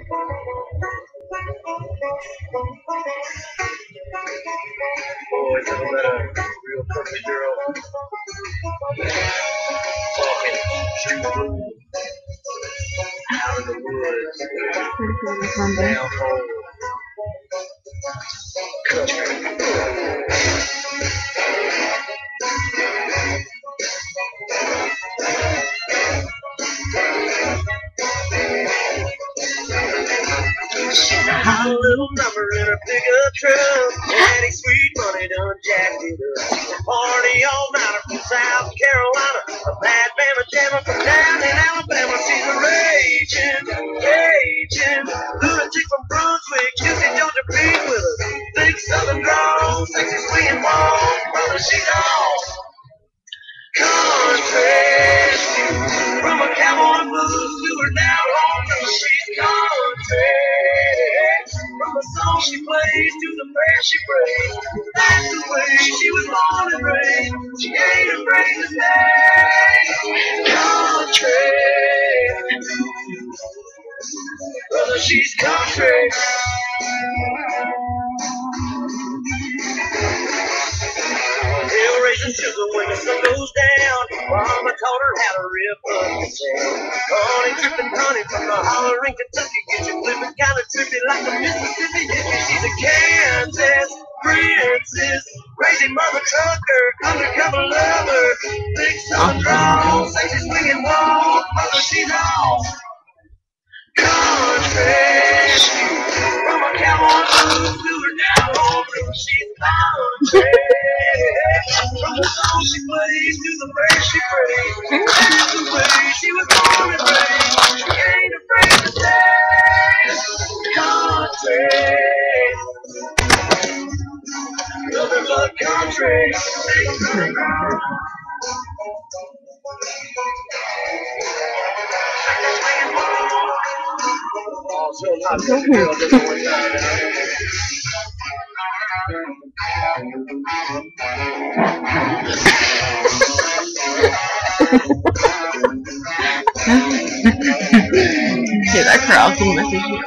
Boy, never met a real country girl. Talking street food, out in the woods, down home, country. She's a hot little number in her pickup truck. Daddy sweet money done jacked it up. She's a party all nighter from South Carolina. A bad Bama jammer from down in Alabama. She's a raging lunatic from Brunswick. Juicy Georgia Pete with a thick southern drawl. Sexy sweet and warm, brother, she's all country. From a cowboy blues to her down home, she's country. From the song she plays to the prayer she prays, that's the way she was born and raised. She ain't afraid to say country. Brother, she's country. Hill raising sugar when the sun goes down. Mama taught her how to rip up the town. Honey dripping honey from the holler in Kentucky. Get you flipping kind of trippy like a Mississippi hippie. She's a Kansas princess, crazy mother trucker, undercover lover, big southern drawl, sexy swinging wall. Mother, she's all country. From a cowboy blues to her down home, she's country. From the song she plays to the prayer she prays, that's the way she was born and raised. She ain't afraid to say country. Nothing but country. So not just a girl, just one time. Okay, that crowd can message you.